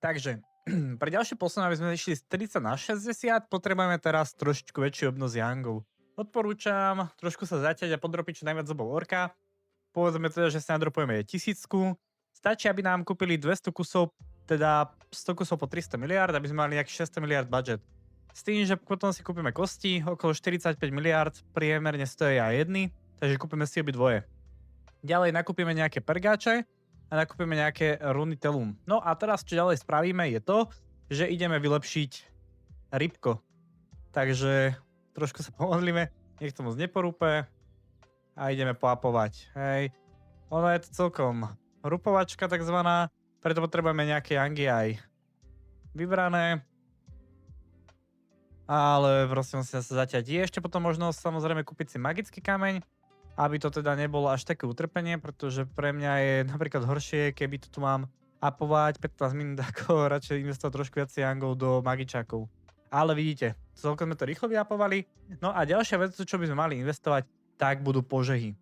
Takže pre ďalší posun, aby sme išli z 30 na 60, potrebujeme teraz trošičku väčší obnos Yangov. Odporúčam trošku sa zaťať a podropiť čo najviac zobov orka. Povedzme teda, že sa nadropujeme 1000. Stačí, aby nám kúpili 200 kusov, teda 100 kusov po 300 miliard, aby sme mali nejaký 600 miliard budget. S tým, že potom si kúpime kosti, okolo 45 miliard, priemerne stojí aj jedny, takže kúpime si obidvoje. Ďalej nakúpime nejaké pergáče a nakúpime nejaké runy telum. No a teraz, čo ďalej spravíme, je to, že ideme vylepšiť rybko. Takže trošku sa pomodlíme, nech to moc neporúpe a ideme poapovať. Hej. Ono je to celkom rupovačka takzvaná, preto potrebujeme nejaké yangy aj vybrané. Ale proste musíme sa zaťať. Je ešte potom možnosť samozrejme kúpiť si magický kameň, aby to teda nebolo až také utrpenie, pretože pre mňa je napríklad horšie, keby to tu mám upovať 15 minút, ako radšej investovať trošku viac yangov do magičákov. Ale vidíte, celkom sme to rýchlo vyapovali. No a ďalšia vec, čo by sme mali investovať, tak budú požehy.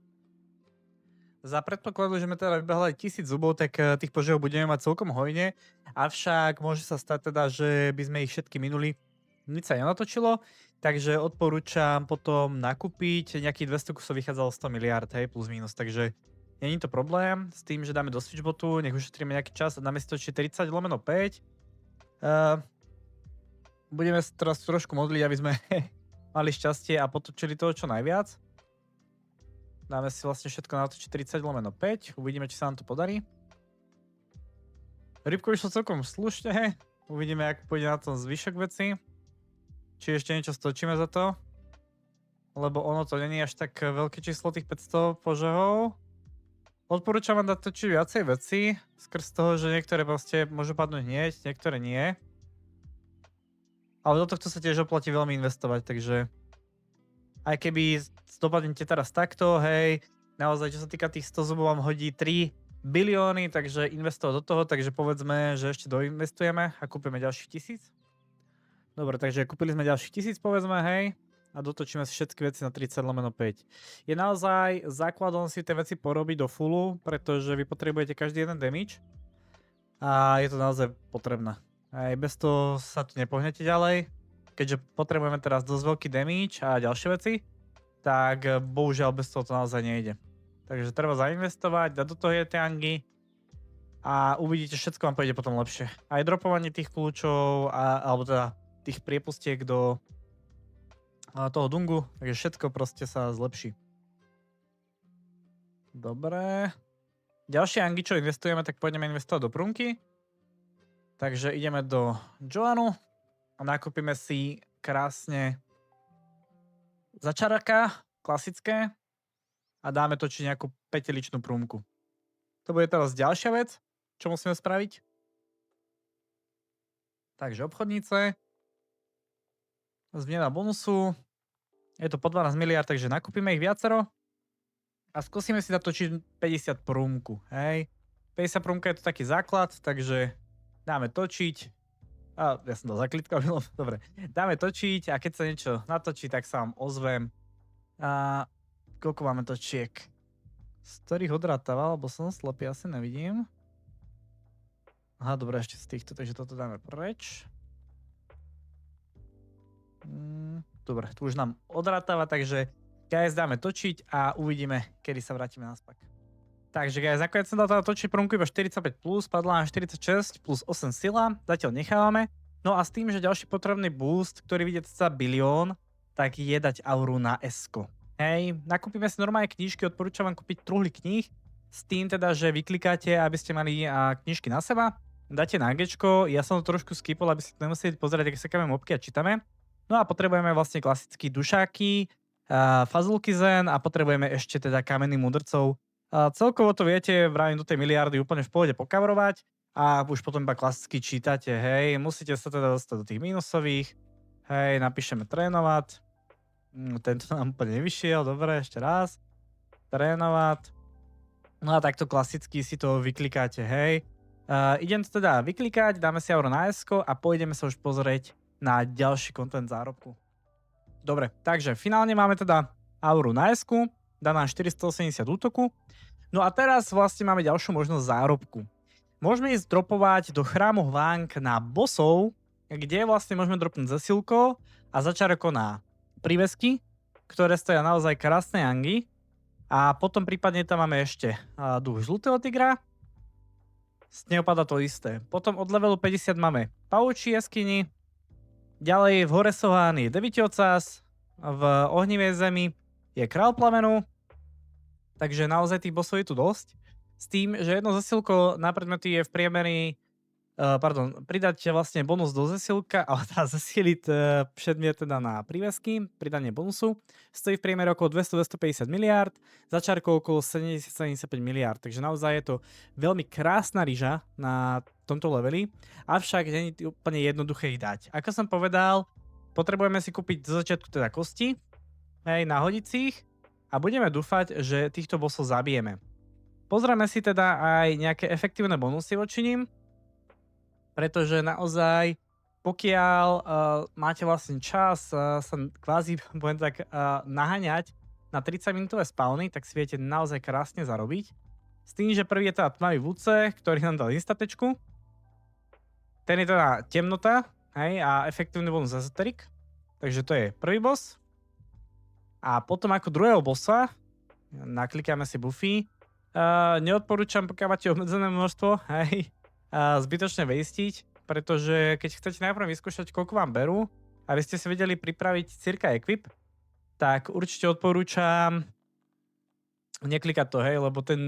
Za predpokladu, že sme teda vybehli 1000 zubov, tak tých požehov budeme mať celkom hojne, avšak môže sa stať teda, že by sme ich všetky minuli. Nič sa nenatočilo, takže odporúčam potom nakúpiť, nejakých 200 kusov vychádzalo 100 miliard, hej, plus minus, takže není to problém s tým, že dáme do switchbotu, nech ušetríme nejaký čas a dáme si to 40/5. Budeme sa teraz trošku modliť, aby sme mali šťastie a potočili toho čo najviac. Dáme si vlastne všetko na to 40/5, uvidíme, či sa nám to podarí. Rybko vyšlo celkom slušne, uvidíme, ako pôjde na tom zvyšok veci. Či ešte niečo stočíme za to. Lebo ono to není až tak veľké číslo tých 500 požehov. Odporúčam vám dať točiť viacej veci, skrz toho, že niektoré proste môžu padnúť hneď, niektoré nie. Ale do tohto sa tiež oplatí veľmi investovať, takže aj keby dopadnete teraz takto, hej, naozaj čo sa týka tých 100 zubov vám hodí 3 bilióny, takže investovať do toho, takže povedzme, že ešte doinvestujeme a kúpime ďalších 1000. Dobre, takže kúpili sme ďalších 1000, povedzme, hej, a dotočíme si všetky veci na 30/5. Je naozaj základom si tie veci porobiť do fullu, pretože vy potrebujete každý jeden damage a je to naozaj potrebné. Aj bez toho sa tu nepohnete ďalej, keďže potrebujeme teraz dosť veľký damage a ďalšie veci, tak bohužiaľ bez toho to naozaj nejde. Takže treba zainvestovať, dať do toho tie yangy a uvidíte, všetko vám pôjde potom lepšie. Aj dropovanie tých kľúčov, alebo teda tých priepustiek do toho dungu, takže všetko proste sa zlepší. Dobre. Ďalšie yangy, čo investujeme, tak pôjdeme investovať do prunky. Takže ideme do Joanu a nakúpime si krásne začaraka, klasické, a dáme točiť nejakú peteličnú prúmku. To bude teraz ďalšia vec, čo musíme spraviť. Takže obchodnice. Zmena bonusu. Je to po 12 miliard, takže nakúpime ich viacero. A skúsime si zatočiť 50 prúmku, hej. 50 prúmka je to taký základ, takže dáme točiť. Ja som dal zaklitko, dobre. Dáme točiť a keď sa niečo natočí, tak sa vám ozvem. A koľko máme točiek? Z ktorých odrátava, lebo som slepý, asi nevidím. Aha, dobre, ešte z týchto, takže toto dáme preč. Dobre, tu už nám odrátava, takže guys dáme točiť a uvidíme, kedy sa vrátime naspäť. Takže guys, nakoniec som dal teda točiť prúmku iba 45+, padla na 46 plus 8 sila, zatiaľ nechávame. No a s tým, že ďalší potrebný boost, ktorý vidíte sa bilión, tak je dať auru na S-ko. Hej, nakúpime si normálne knižky, odporúčam vám kúpiť truhly kníh, s tým teda, že vyklikáte, aby ste mali knižky na seba, dáte na Gčko, ja som to trošku skipol, aby ste nemuseli pozerať, ak sekáme mobky a čítame. No a potrebujeme vlastne klasické dušáky, fazulky zen a potrebujeme ešte teda kamenných mudrcov. Celkovo to viete, vravím do tej miliardy úplne v pohode pokavrovať a už potom iba klasicky čítate, hej, musíte sa teda dostať do tých minusových, hej, napíšeme trénovať, tento nám úplne nevyšiel, dobre, ešte raz, trénovať, no a takto klasicky si to vyklikáte, hej. Idem to teda vyklikať, dáme si euro na S-ko a pôjdeme sa už pozrieť na ďalší content zárobku. Dobre, takže finálne máme teda auru na S-ku, dá nám 480 útoku. No a teraz vlastne máme ďalšiu možnosť zárobku. môžeme ísť dropovať do chrámu Hwang na bossov, kde vlastne môžeme dropnúť zesilko a začarko na prívesky, ktoré stoja naozaj krásne angy. A potom prípadne tam máme ešte duch žlutého tigra. Z neho padá to isté. Potom od levelu 50 máme paučí jaskyni. Ďalej v hore Sohán je Devitiocas. V ohnivej zemi je král plamenu. Takže naozaj tých bossov je tu dosť. S tým, že jedno zesilko na predmety je v priemeri pridať vlastne bonus do zesilka, ale tá zesiliť předmět teda na prívesky, pridanie bonusu, stojí v priemere okolo 200-250 miliárd, začárkou okolo 70-75 miliárd, takže naozaj je to veľmi krásna ryža na tomto leveli, avšak nie je úplne jednoduché ich dať. Ako som povedal, potrebujeme si kúpiť zo začiatku teda kosti, na hodicích a budeme dúfať, že týchto bossov zabijeme. Pozrieme si teda aj nejaké efektívne bonusy voči nim, pretože naozaj, pokiaľ máte vlastne čas sa kvázi, budem tak, naháňať na 30-minútové spawny, tak si viete naozaj krásne zarobiť. S tým, že prvý je teda tmavý vúdce, ktorý nám dal instatečku. Ten je teda temnota, hej, a efektívny bonus ezoterik. Takže to je prvý boss. A potom ako druhého bossa, naklikáme si buffy. Neodporúčam, pokiaľ máte obmedzené množstvo, hej, zbytočne vejstiť, pretože keď chcete najprv vyskúšať, koľko vám berú, aby ste si vedeli pripraviť cirka equip, tak určite odporúčam neklikať to, hej, lebo ten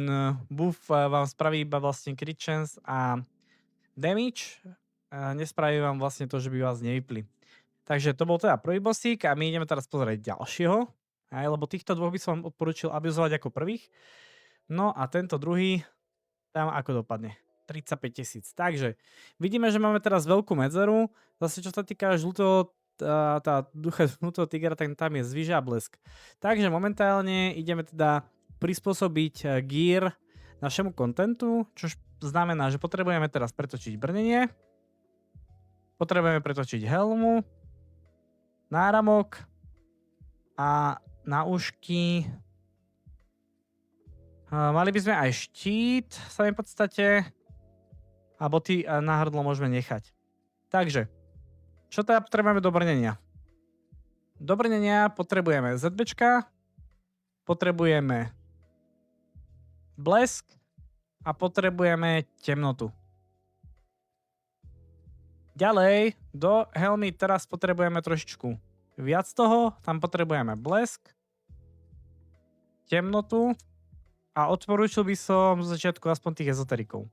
buff vám spraví iba vlastne crit chance a damage, nespraví vám vlastne to, že by vás nevypli. Takže to bol teda prvý bossík a my ideme teraz pozrieť ďalšieho, hej, lebo týchto dvoch by som odporúčil abuzovať ako prvých. No a tento druhý, tam ako dopadne. 35 000. Takže vidíme, že máme teraz veľkú medzeru. Zase čo sa týka žlutého, tá ducha žlutého tigra, tak tam je zvyža a blesk. Takže momentálne ideme teda prispôsobiť gear našemu kontentu, čo znamená, že potrebujeme teraz pretočiť brnenie, potrebujeme pretočiť helmu, náramok a náušky. Mali by sme aj štít, sa v podstate, a boty na hrdlo môžeme nechať. Takže, čo teda potrebujeme do brnenia? Do brnenia potrebujeme ZBčka, potrebujeme blesk a potrebujeme temnotu. Ďalej, do helmy teraz potrebujeme trošičku viac toho, tam potrebujeme blesk, temnotu a odporúčil by som z začiatku aspoň tých ezoterikov.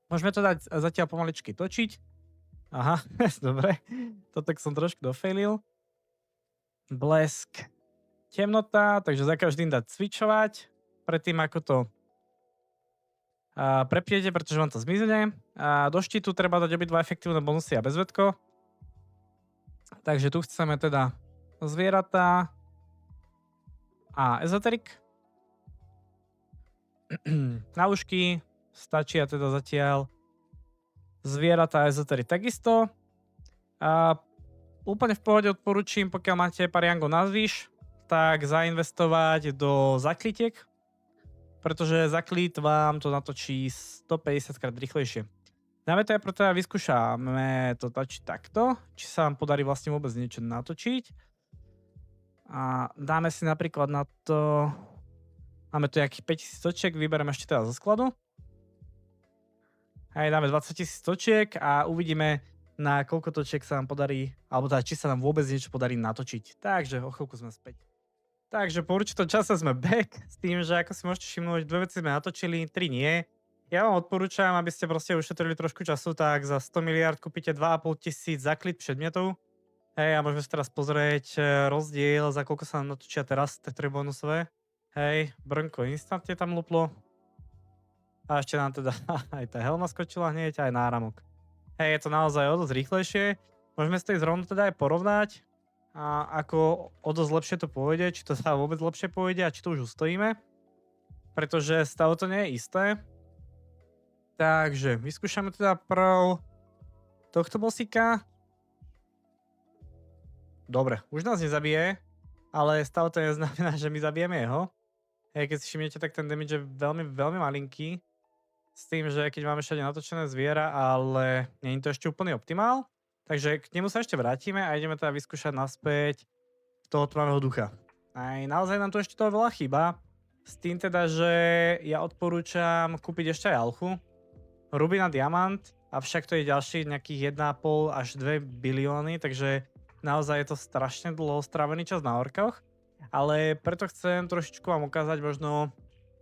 Môžeme to dať zatiaľ pomaličky točiť. Aha, dobre. To tak som trošku dofailil. Blesk. Temnota, takže za každým dať switchovať. Predtým ako to prepnete, pretože vám to zmizne. Do štítu treba dať obidva efektívne bonusy a bezvedko. Takže tu chceme teda zvieratá a ezoterik. Náušky stačia teda zatiaľ, zvieratá a ezoterik takisto. A úplne v pohode odporúčam, pokiaľ máte pariango na zvyš, tak zainvestovať do zaklitiek, pretože zaklít vám to natočí 150 krát rýchlejšie. Dáme to aj preto, vyskúšame to točiť takto, či sa vám podarí vlastne vôbec niečo natočiť. A dáme si napríklad na to, máme tu nejakých 5000 točiek, vybereme ešte teda zo skladu. Aj dáme 20 000 točiek a uvidíme, na koľko točiek sa nám podarí, alebo teda, či sa nám vôbec niečo podarí natočiť. Takže o chvíľku sme späť. Takže po určitom čase sme back, s tým, že ako si môžete všimnúť, 2 veci sme natočili, 3 nie. Ja vám odporúčam, aby ste proste ušetrili trošku času, tak za 100 miliárd kúpite 2500 zaklid předmětov. Hej, a môžeme si teraz pozrieť rozdiel, za koľko sa nám natočia teraz tie 3 bonusové. Hej, brnko instantne tam luplo. A ešte nám teda aj tá helma skočila hneď, aj náramok. Hej, je to naozaj o dosť rýchlejšie. Môžeme si to ísť rovno teda aj porovnať. A ako o dosť lepšie to pôjde, či to sa vôbec lepšie pôjde a či to už ustojíme. Pretože stav to nie je isté. Takže vyskúšame teda prv tohto bossíka. Dobre, už nás nezabije, ale stav to neznamená, že my zabijeme jeho. Hej, keď si všimnete, tak ten damage je veľmi, veľmi malinký. s tým, že keď máme všade natočené zviera, ale nie je to ešte úplný optimál. Takže k nemu sa ešte vrátime a ideme teda vyskúšať naspäť toho tmavého ducha. Aj naozaj nám tu ešte toho veľa chýba. S tým teda, že ja odporúčam kúpiť ešte aj alchu, rubín a diamant, avšak to je ďalších nejakých 1,5 až 2 bilióny, takže naozaj je to strašne dlho strávený čas na orkoch. Ale preto chcem trošičku vám ukázať možno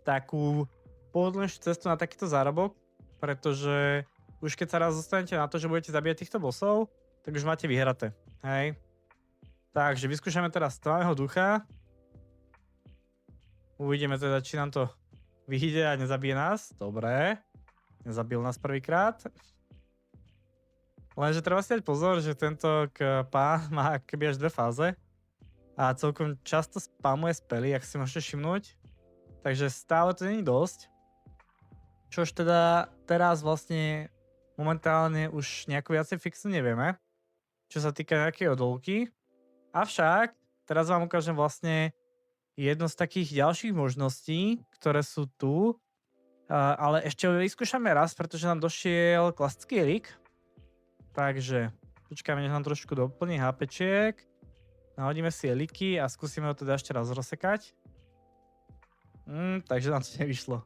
takú pohodlnejšiu cestu na takýto zárobok, pretože už keď sa raz zostanete na to, že budete zabíjať týchto bossov, tak už máte vyhraté. Hej. Takže vyskúšame teraz tmavého ducha. Uvidíme teda, či nám to vyjde a nezabije nás. Dobre. Nezabil nás prvýkrát. Lenže treba si dať pozor, že tento pán má keby až 2 fáze. A celkom často spamuje spely, ak si môžete všimnúť. Takže stále to není dosť. Čož teda teraz vlastne momentálne už nejako viacej fixu nevieme. Čo sa týka nejakej odolky. Avšak teraz vám ukážem vlastne jednu z takých ďalších možností, ktoré sú tu. Ale ešte vyskúšame raz, pretože nám došiel klasický erik. Takže počkáme, nech nám trošku doplní HPčiek. Nahodíme si eliky a skúsime ho teda ešte raz rozsekať. Takže nám to nevyšlo.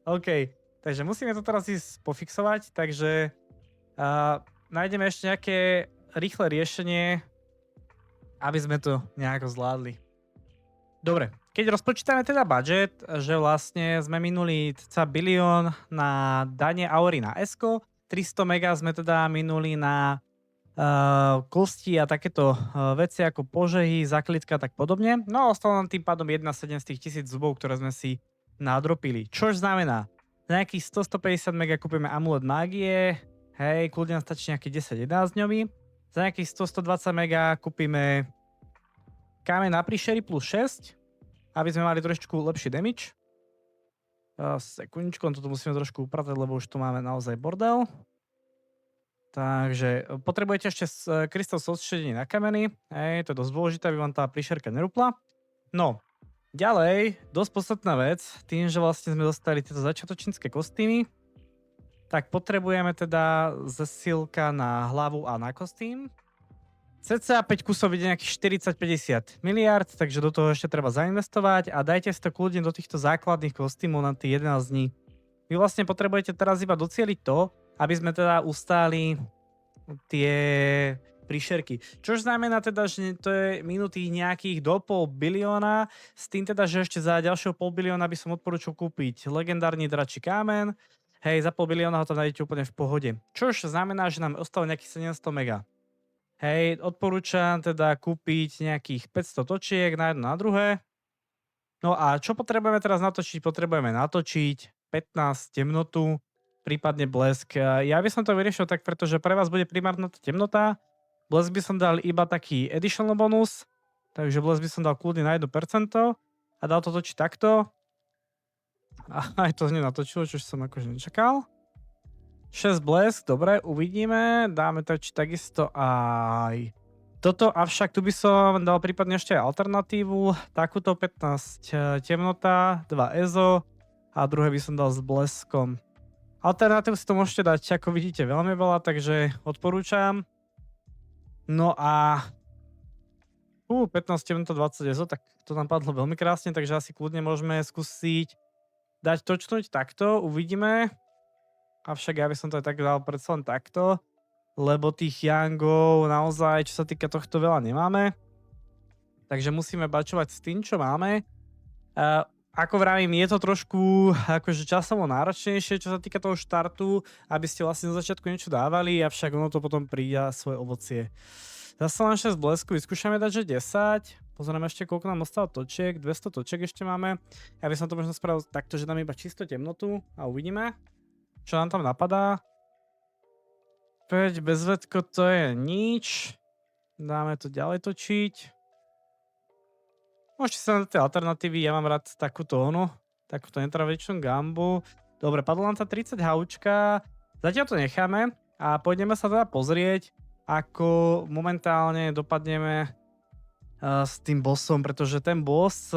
OK, takže musíme to teraz ísť pofixovať, takže nájdeme ešte nejaké rýchle riešenie, aby sme to nejako zvládli. Dobre, keď rozpočítame teda budget, že vlastne sme minuli cca bilión na dane Aury na Esko, 300 mega sme teda minuli na kosti a takéto veci ako požehy, zaklitka a tak podobne. No a ostalo nám tým pádom 1,7 z tých 1000 zubov, ktoré sme si nadropili. Čož znamená, za nejakých 100-150 mega kúpime amulet mágie, hej, kľudne stačí nejaký 10-11 dňový. Za nejakých 100-120 mega kúpime kameň na príšery plus 6, aby sme mali trošičku lepší damage. Sekundičku, toto musíme trošku upratať, lebo už tu máme naozaj bordel. Takže potrebujete ešte krystal sústredenie na kameny. To je dosť dôležité, aby vám tá príšerka nerupla. No, ďalej, dosť podstatná vec, tým, že vlastne sme dostali tieto začiatočnícke kostýmy, tak potrebujeme teda zesilka na hlavu a na kostým. Cca 5 kusov ide nejakých 40-50 miliard, takže do toho ešte treba zainvestovať a dajte si to kľudne do týchto základných kostýmov na tých 11 dní. Vy vlastne potrebujete teraz iba docieliť to, aby sme teda ustáli tie príšerky. Čož znamená teda, že to je minutých nejakých do 0,5 bilióna, s tým teda, že ešte za ďalšieho 0,5 bilióna by som odporúčal kúpiť legendárny dračí kámen. Hej, za 0,5 bilióna ho tam nájdete úplne v pohode. Čož znamená, že nám ostalo nejakých 700 mega. Hej, odporúčam teda kúpiť nejakých 500 točiek na jedno na druhé. No a čo potrebujeme teraz natočiť? Potrebujeme natočiť 15 temnotu, prípadne blesk. Ja by som to vyriešil tak, pretože pre vás bude primárna tá temnota. Blesk by som dal iba taký additional bonus, takže blesk by som dal kľudne na 1% a dal to točiť takto. A aj to z nej natočilo, čo som akože nečakal. 6 blesk, dobre, uvidíme. Dáme točiť takisto aj toto, avšak tu by som dal prípadne ešte aj alternatívu. Takúto 15 temnota, 2 EZO a druhé by som dal s bleskom. Alternatív si to môžete dať, ako vidíte, veľmi veľa, takže odporúčam. No a 15 temnota 20 EZO, tak to nám padlo veľmi krásne, takže asi kľudne môžeme skúsiť dať točnúť takto, uvidíme. Avšak ja by som to aj tak dal predsa len takto, lebo tých yangov naozaj, čo sa týka tohto, veľa nemáme. Takže musíme bačovať s tým, čo máme. Ako vravím, je to trošku akože časovo náročnejšie, čo sa týka toho štartu, aby ste vlastne na začiatku niečo dávali, avšak ono to potom príde svoje ovocie. Zase len 6 blesku, vyskúšame dať, že 10. Pozrieme ešte, koľko nám ostalo točiek, 200 točiek ešte máme. Ja by som to možno spravil takto, že dám iba čisto temnotu a uvidíme, čo nám tam napadá. 5 bezvedko, to je nič. Dáme to ďalej točiť. Môžete sa na tie alternatívy, ja mám rád takúto netradičnú gambu. Dobre, padlo nám tá 30 haučka, zatiaľ to necháme a pôjdeme sa teda pozrieť, ako momentálne dopadneme s tým bossom, pretože ten boss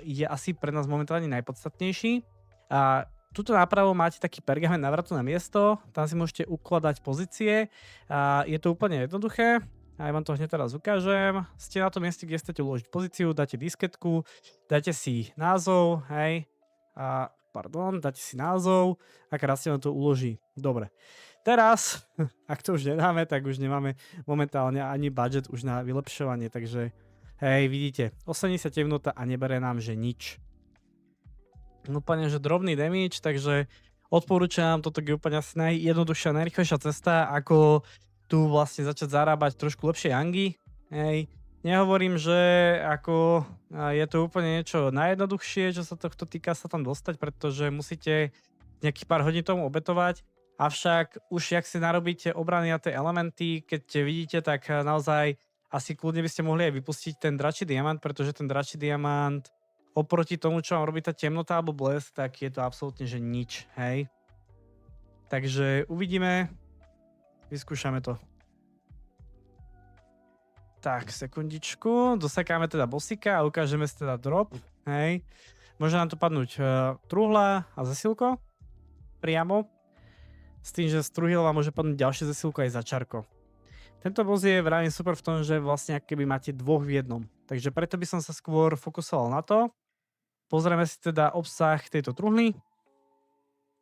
je asi pre nás momentálne najpodstatnejší. A Tuto napravo máte taký pergament návratu na miesto, tam si môžete ukladať pozície a je to úplne jednoduché. A ja vám to hneď teraz ukážem. Ste na tom mieste, kde chcete uložiť pozíciu, dáte disketku, dáte si názov, hej, dáte si názov a krásne vám to uloží. Dobre. Teraz, ak to už nedáme, tak už nemáme momentálne ani budget už na vylepšovanie, takže hej, vidíte, 80 temnota a nebere nám, že nič. Úplne, že drobný damage, takže odporúčam, toto je úplne asi najjednoduchšia, najrýchlejšia cesta, ako tu vlastne začať zarábať trošku lepšie yangy. Hej. Nehovorím, že ako je to úplne niečo najjednoduchšie, čo sa tohto týka sa tam dostať, pretože musíte nejakých pár hodín tomu obetovať. Avšak už jak si narobíte obrany na tie elementy, keď vidíte, tak naozaj asi kľudne by ste mohli aj vypustiť ten dračí diamant, pretože ten dračí diamant oproti tomu, čo vám robí tá temnota alebo blesk, tak je to absolútne, že nič, hej. Takže uvidíme, vyskúšame to. Tak, sekundičku, dosakáme teda bossika a ukážeme si teda drop, hej. Môže nám to padnúť truhla a zesilko, priamo. S tým, že z truhla môže padnúť ďalšie zesilko aj začarko. Tento boss je vravím super v tom, že vlastne keby máte dvoch v jednom. Takže preto by som sa skôr fokusoval na to. Pozrieme si teda obsah tejto truhly.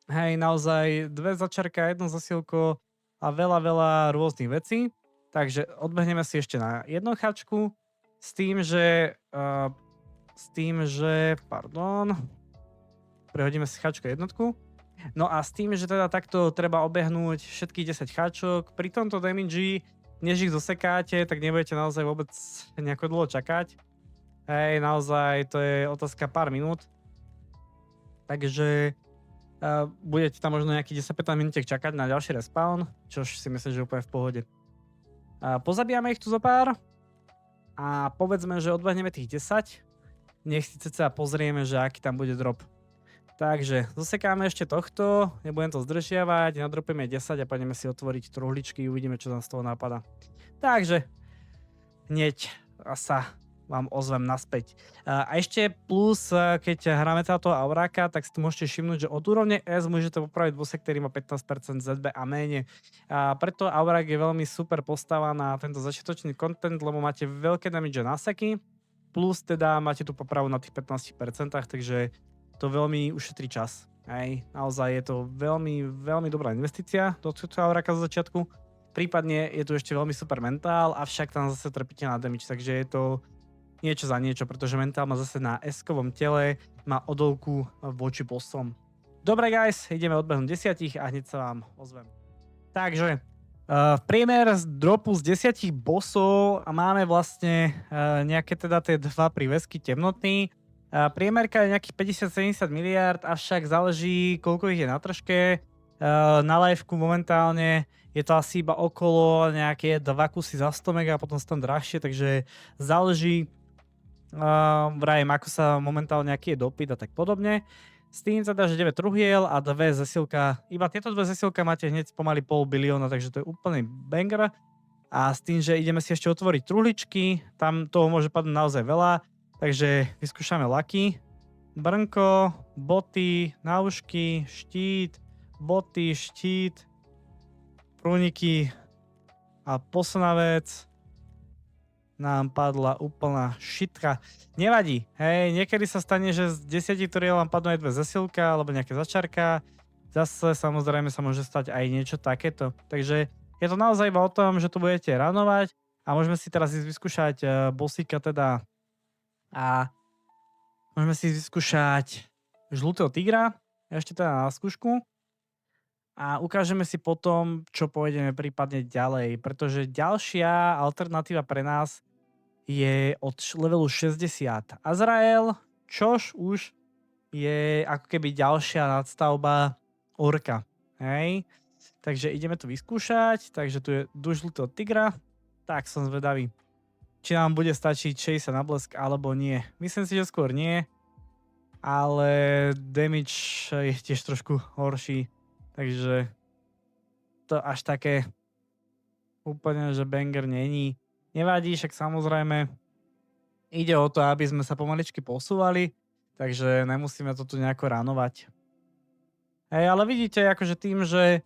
Hej, naozaj dve začarka, jedno zasilko a veľa rôznych vecí. Takže odbehneme si ešte na jednochačku s tým, že prehodíme si chačku jednotku. No a s tým, že teda takto treba obehnúť všetkých 10 cháčok. Pri tomto damage, než ich dosekáte, tak nebudete naozaj vôbec nejako dlho čakať. Hej, naozaj to je otázka pár minút. Takže budete tam možno nejakých 10-15 minút čakať na ďalší respawn, čo si myslím, že je úplne v pohode. Pozabíjame ich tu zo pár a povedzme, že odbehneme tých 10. Nech si ceca pozrieme, že aký tam bude drop. Takže zosekáme ešte tohto, nebudem to zdržiavať, nadropíme 10 a pôjdeme si otvoriť truhličky, uvidíme, čo tam z toho napadá. Takže hneď sa vám ozvem naspäť. A ešte plus, keď hráme táto Auráka, tak si tu môžete všimnúť, že od úrovne S môžete popraviť bosse, ktorý má 15% ZB a menej. A preto Aurák je veľmi super postava na tento začiatočný content, lebo máte veľké damage na seky, plus teda máte tu popravu na tých 15%, takže to veľmi ušetrí čas. Hej. Naozaj je to veľmi dobrá investícia do tohto Auráka zo začiatku. Prípadne je tu ešte veľmi super mentál, avšak tam zase trpíte na damage, takže je to niečo za niečo, pretože mentál má zase na S-kovom tele, má odolku voči bossom. Dobre guys, ideme odbehnúť 10 a hneď sa vám ozvem. Takže v priemer z dropu z 10 bossov máme vlastne nejaké teda tie dva prívesky temnotný. Priemerka je nejakých 50-70 miliard, avšak záleží, koľko ich je na tržke. Na liveku momentálne je to asi iba okolo nejaké 2 kusy za 100 mega a potom sú tam drahšie, takže záleží vrajem, ako sa momentálne aký je dopyt a tak podobne. S tým teda, že 9 truhiel a 2 zesilka, iba tieto 2 zesilka máte hneď pomaly 500 milióna, takže to je úplný banger. A s tým, že ideme si ešte otvoriť truhličky, tam toho môže padnúť naozaj veľa. Takže vyskúšame laky. Brnko, boty, náušky, štít, boty, štít, prúniky a posledná vec nám padla úplná šitka. Nevadí, hej, niekedy sa stane, že z 10 turiel vám padnú aj 2 zesilka alebo nejaké začarka. Zase samozrejme sa môže stať aj niečo takéto. Takže je to naozaj iba o tom, že to budete ranovať a môžeme si teraz ísť vyskúšať bossíka teda a môžeme si vyskúšať žlutého tigra, ešte teda na skúšku. A ukážeme si potom, čo pôjdeme prípadne ďalej, pretože ďalšia alternatíva pre nás je od levelu 60 Azrael, čož už je ako keby ďalšia nadstavba orka. Hej? Takže ideme to vyskúšať, takže tu je duš žlutého tigra, tak som zvedavý, či nám bude stačiť 60 na blesk alebo nie. Myslím si, že skôr nie, ale damage je tiež trošku horší, takže to až také úplne, že banger není. Nevadí, však samozrejme ide o to, aby sme sa pomaličky posúvali, takže nemusíme to tu nejako ranovať. Hej, ale vidíte, akože tým, že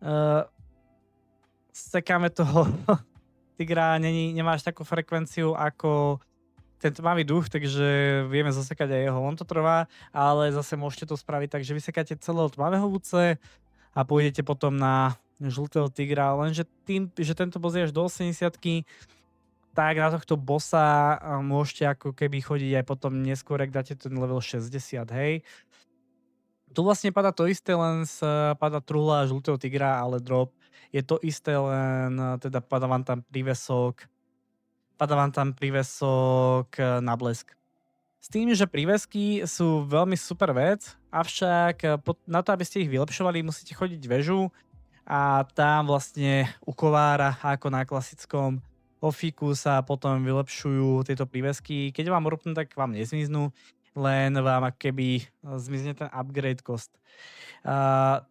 uh, sekáme toho tigra, nemáš takú frekvenciu ako ten tmavý duch, takže vieme zasekať aj jeho. On to trvá, ale zase môžete to spraviť tak, že vysekáte celého tmavého vúce a pôjdete potom na žltého tigra, lenže tým, že tento boss je až do 80-ky, tak na tohto bossa môžete ako keby chodiť aj potom neskôr, ak dáte ten level 60, hej. Tu vlastne padá to isté, len padá truhla žltého tigra, ale drop je to isté, len teda padá vám tam prívesok na blesk. S tým, že prívesky sú veľmi super vec, avšak na to, aby ste ich vylepšovali, musíte chodiť väžu a tam vlastne u kovára ako na klasickom ofíku sa potom vylepšujú tieto prívesky. Keď vám rupnú, tak vám nezmiznú, len vám keby zmizne ten upgrade cost.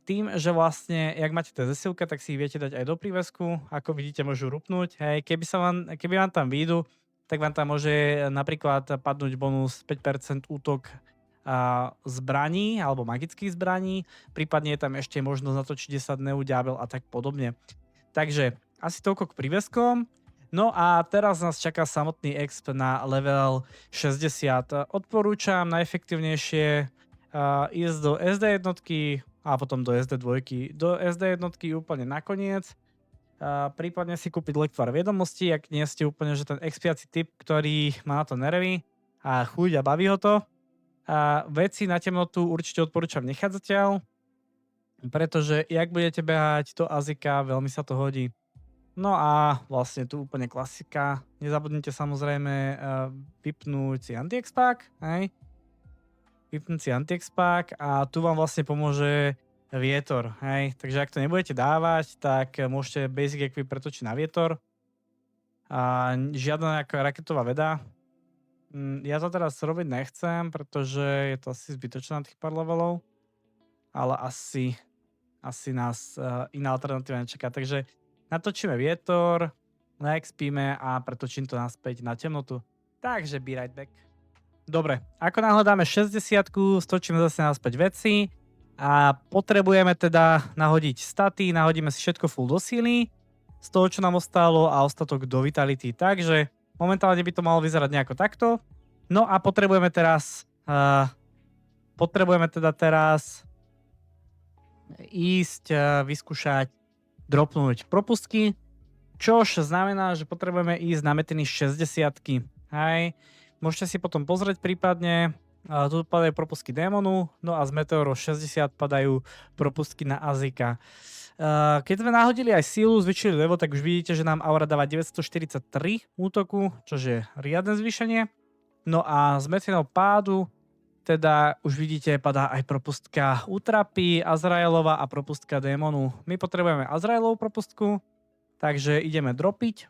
Tým, že vlastne, jak máte tie zesilka, tak si ich viete dať aj do prívesku, ako vidíte, môžu rupnúť. Hej, keby vám tam výjdu, tak vám tam môže napríklad padnúť bonus 5% útok zbraní alebo magických zbraní, prípadne je tam ešte možnosť natočiť 10 neudiabel a tak podobne. Takže asi toľko k príveskom. No a teraz nás čaká samotný exp na level 60. Odporúčam najefektívnejšie ísť do SD jednotky a potom do SD dvojky. Do SD jednotky úplne nakoniec. Prípadne si kúpiť lektvar vedomostí, ak nie ste úplne že ten expiaci typ, ktorý má na to nervy a chuť a baví ho to. Veci na temnotu určite odporúčam nechať zatiaľ, pretože jak budete behať do Azika, veľmi sa to hodí. No a vlastne tu úplne klasika. Nezabudnite samozrejme vypnúť si anti-expak, hej? Vypnúť si anti-expak a tu vám vlastne pomôže vietor, hej? Takže ak to nebudete dávať, tak môžete basic equip pretočiť na vietor. Žiadna nejaká raketová veda. Ja to teraz robiť nechcem, pretože je to asi zbytočné na tých pár levelov. Ale asi nás iná alternatíva nečaká. Takže natočíme vietor, naexpíme a pretočím to naspäť na temnotu. Takže be right back. Dobre, ako náhle dáme 60, stočíme zase naspäť veci a potrebujeme teda nahodiť staty, nahodíme si všetko full do síly, z toho, čo nám ostalo a ostatok do vitality. Takže momentálne by to malo vyzerať nejako takto. No a potrebujeme teda teraz ísť vyskúšať dropnúť propustky, čož znamená, že potrebujeme ísť na metiny 60. Hej. Môžete si potom pozrieť prípadne, tu padajú propustky démonu, no a z Meteoro 60 padajú propustky na Azika. Keď sme nahodili aj sílu, zvyšili level, tak už vidíte, že nám aura dáva 943 útoku, čo je riadne zvýšenie. No a z metinou pádu teda už vidíte, padá aj propustka Utrapy, Azraelova a propustka démonu. My potrebujeme Azraelovú propustku, takže ideme dropiť.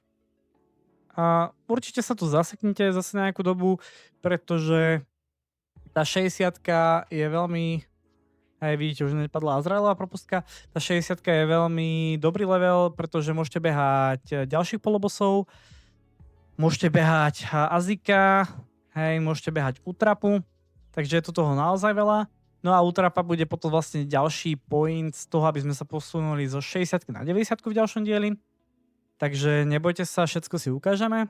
A určite sa tu zaseknite zase na nejakú dobu, pretože tá 60 je veľmi... Aj vidíte, už nepadla Azraelová propustka. Tá 60 je veľmi dobrý level, pretože môžete behať ďalších polobosov, môžete behať Azika, hej, môžete behať Utrapu. Takže je to toho naozaj veľa. No a Utrapa bude potom vlastne ďalší point z toho, aby sme sa posunuli zo 60 na 90 v ďalšom dieli. Takže nebojte sa, všetko si ukážeme.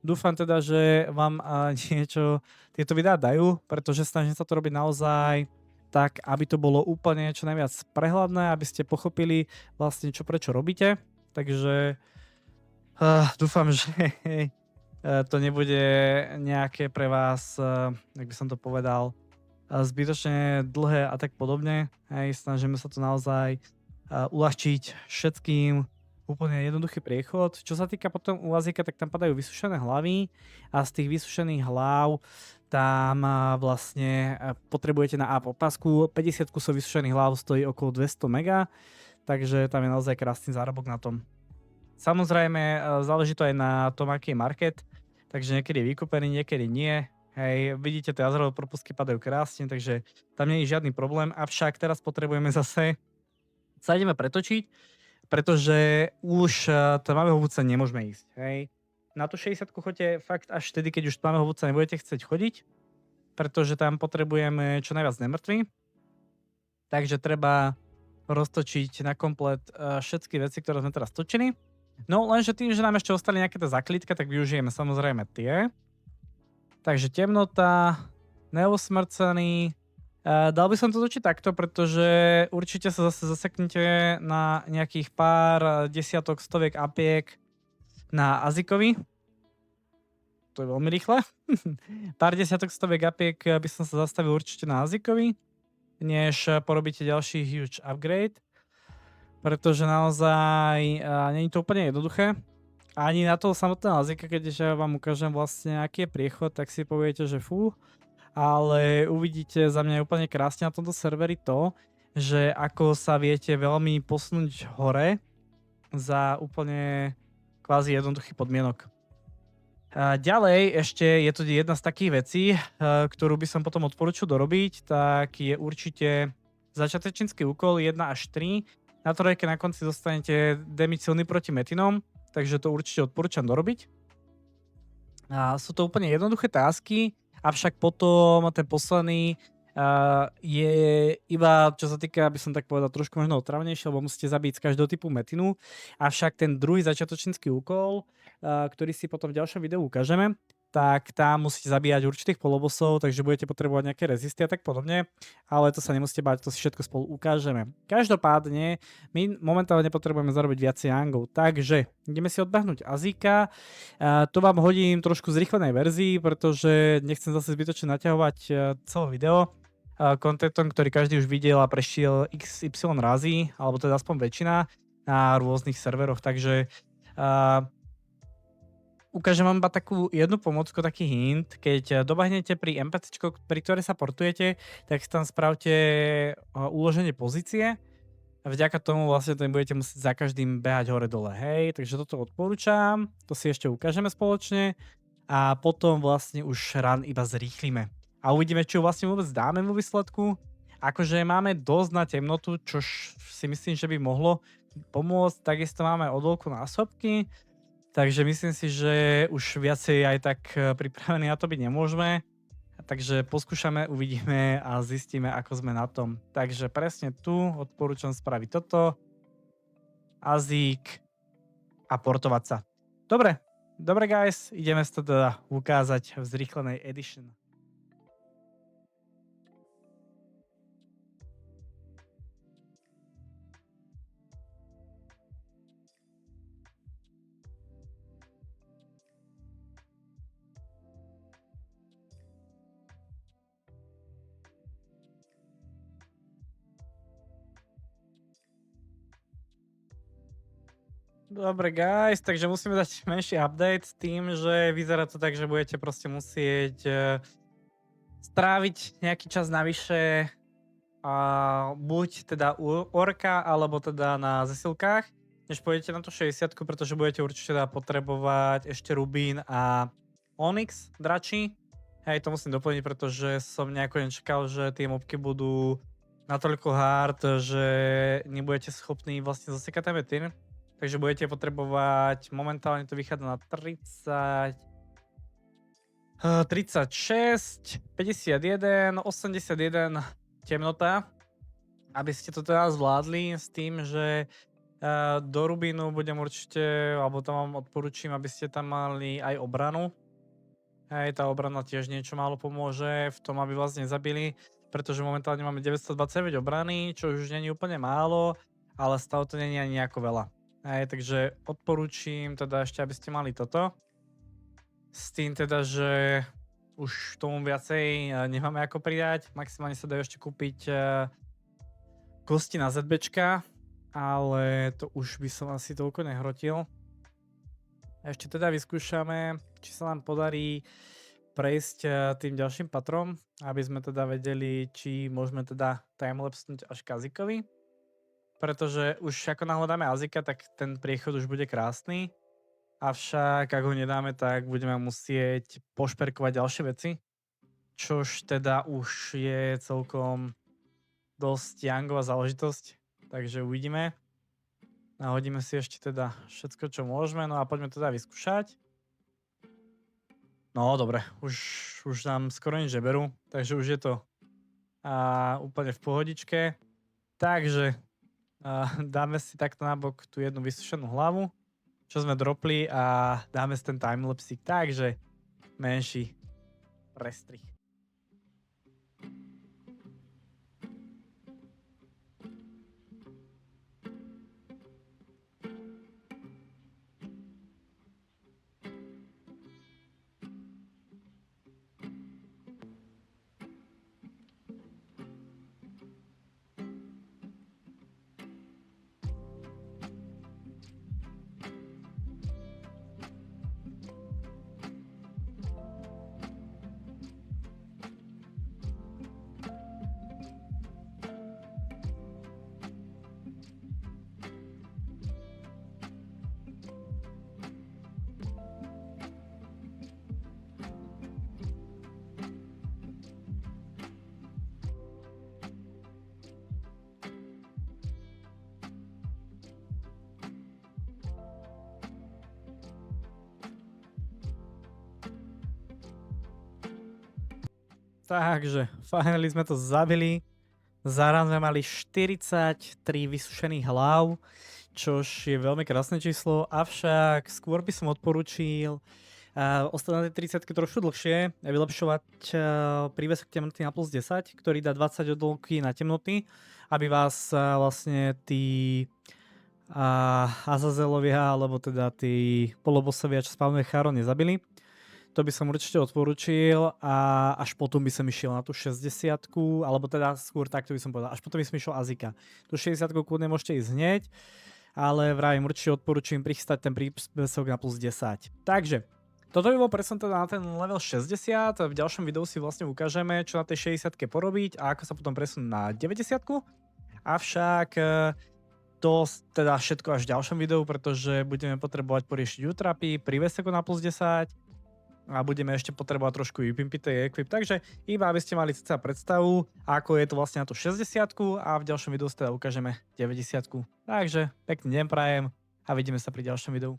Dúfam teda, že vám niečo tieto videá dajú, pretože snažím sa to robiť naozaj tak, aby to bolo úplne čo najviac prehľadné, aby ste pochopili vlastne čo prečo robíte. Takže dúfam, že to nebude nejaké pre vás, jak by som to povedal, zbytočne dlhé a tak podobne. Hej, snažíme sa to naozaj uľahčiť všetkým, úplne jednoduchý priechod. Čo sa týka potom u Azika, tak tam padajú vysušené hlavy a z tých vysušených hlav tam vlastne potrebujete na up opasku. 50 kusov vysušených hlav stojí okolo 200 mega, takže tam je naozaj krásny zárobok na tom. Samozrejme, záleží to aj na tom, aký je market, takže niekedy je vykúpený, niekedy nie. Hej, vidíte, tie Azraelové propustky padajú krásne, takže tam nie je žiadny problém, avšak teraz potrebujeme zase sa ideme pretočiť, pretože už tmavého vúdca nemôžeme ísť. Hej. Na tú 60 choďte fakt až vtedy, keď už tmavého vúdca nebudete chcieť chodiť, pretože tam potrebujeme čo najviac nemrtvý. Takže treba roztočiť na komplet všetky veci, ktoré sme teraz točili. No lenže tým, že nám ešte ostali nejaké tá zaklítka, tak využijeme samozrejme tie. Takže temnota, neusmrcený. Dal by som to točiť takto, pretože určite sa zase zaseknete na nejakých pár desiatok, stoviek apiek na Azikovi. To je veľmi rýchle. Pár desiatok, stoviek apiek by som sa zastavil určite na Azikovi, než porobíte ďalší huge upgrade. Pretože naozaj nie je to úplne jednoduché. Ani na toho samotného Azika, keď vám ukážem vlastne aký je priechod, tak si poviete, že fú. Ale uvidíte za mňa úplne krásne na tomto serveri to, že ako sa viete veľmi posunúť hore za úplne kvázi jednoduchých podmienok. Ďalej ešte je tu jedna z takých vecí, ktorú by som potom odporúčil dorobiť, tak je určite začiatočnícky úkol 1 až 3. Na trojke na konci dostanete damage silný proti metinom, takže to určite odporúčam dorobiť. Sú to úplne jednoduché tasky, avšak potom ten posledný je iba, čo sa týka, aby som tak povedal, trošku možno otravnejšie, lebo musíte zabiť z každého typu metinu. Avšak ten druhý začiatočnícky úkol, ktorý si potom v ďalšom videu ukážeme, tak tam musíte zabíjať určitých polobosov, takže budete potrebovať nejaké rezisty a tak podobne, ale to sa nemusíte báť, to si všetko spolu ukážeme. Každopádne, my momentálne potrebujeme zarobiť viacej yangov, takže ideme si odbehnúť Azika. To vám hodím trošku v zrýchlenej verzii, pretože nechcem zase zbytočne naťahovať celé video kontentom, ktorý každý už videl a prešiel XY razy, alebo teda aspoň väčšina na rôznych serveroch, takže ukážem vám iba takú jednu pomôcku, taký hint. Keď dobehnete pri NPCčko, pri ktorej sa portujete, tak si tam spravte uloženie pozície. Vďaka tomu vlastne tam budete musieť za každým behať hore dole, hej. Takže toto odporúčam, to si ešte ukážeme spoločne a potom vlastne už run iba zrýchlime. A uvidíme, čo vlastne vôbec dáme vo výsledku. Akože máme dosť na temnotu, čo si myslím, že by mohlo pomôcť. Takisto máme odolku násobky. Takže myslím si, že už viacej aj tak pripravení na to byť nemôžeme. Takže poskúšame, uvidíme a zistíme, ako sme na tom. Takže presne tu odporúčam spraviť toto. Azík a portovať sa. Dobre guys, ideme si to teda ukázať v zrýchlenej edition. Dobre guys, takže musíme dať menší update s tým, že vyzerá to tak, že budete proste musieť stráviť nejaký čas navyše buď teda u orka, alebo teda na zesilkách, než pôjdete na tú 60, pretože budete určite teda potrebovať ešte rubín a onyx dračí. Hej, to musím doplniť, pretože som nejako nečakal, že tie mobky budú natoľko hard, že nebudete schopní vlastne zasekať ten metín. Takže budete potrebovať, momentálne to vychádza na 36, 51, 81 temnota, aby ste to teda zvládli s tým, že do rubínu budem určite, alebo tam vám odporúčam, aby ste tam mali aj obranu. Hej, tá obrana tiež niečo málo pomôže v tom, aby vás nezabili, pretože momentálne máme 929 obrany, čo už nie je úplne málo, ale stále to nie je ani nejako veľa. Hej, takže odporúčam teda ešte, aby ste mali toto. S tým teda, že už tomu viacej nemáme ako pridať. Maximálne sa dajú ešte kúpiť kosti na ZBčka, ale to už by som asi toľko nehrotil. Ešte teda vyskúšame, či sa nám podarí prejsť tým ďalším patrom, aby sme teda vedeli, či môžeme teda timelapsnúť až k Azikovi. Pretože už ako náhle dáme Azika, tak ten priechod už bude krásny. Avšak ak ho nedáme, tak budeme musieť pošperkovať ďalšie veci. Čož teda už je celkom dosť jangová záležitosť. Takže uvidíme. Nahodíme si ešte teda všetko, čo môžeme. No a poďme teda vyskúšať. No dobre, už nám skoro nič neberú. Takže už je to úplne v pohodičke. Takže dáme si takto nabok tú jednu vysušenú hlavu, čo sme dropli a dáme si ten timelapsík. Takže menší prestrih. Takže, finally sme to zabili. Zároveň sme mali 43 vysušených hlav, čož je veľmi krásne číslo, avšak skôr by som odporúčil ostať na tej 30 trošku dlhšie, vylepšovať prívesok temnoty na plus 10, ktorý dá 20 odolky na temnoty, aby vás vlastne tí Azazelovia, alebo teda tí polobosovia, čo spávne Charo, nezabili. To by som určite odporúčil a až potom by som išiel na tú 60-ku, alebo teda skôr takto by som povedal, až potom by som išiel Azika. Tu 60-ku kľudne môžete ísť hneď, ale vravím, určite odporúčam prichystať ten prívesok na plus 10. Takže, toto by bol presne teda na ten level 60, v ďalšom videu si vlastne ukážeme, čo na tej 60-ke porobiť a ako sa potom presunúť na 90-ku. Avšak to teda všetko až v ďalšom videu, pretože budeme potrebovať poriešiť utrapy, prívesok na plus 10, a budeme ešte potrebovať trošku vypimpiť tej equip, takže iba aby ste mali cca predstavu, ako je to vlastne na tú 60-ku a v ďalšom videu teda ukážeme 90-ku. Takže pekný deň prajem a vidíme sa pri ďalšom videu.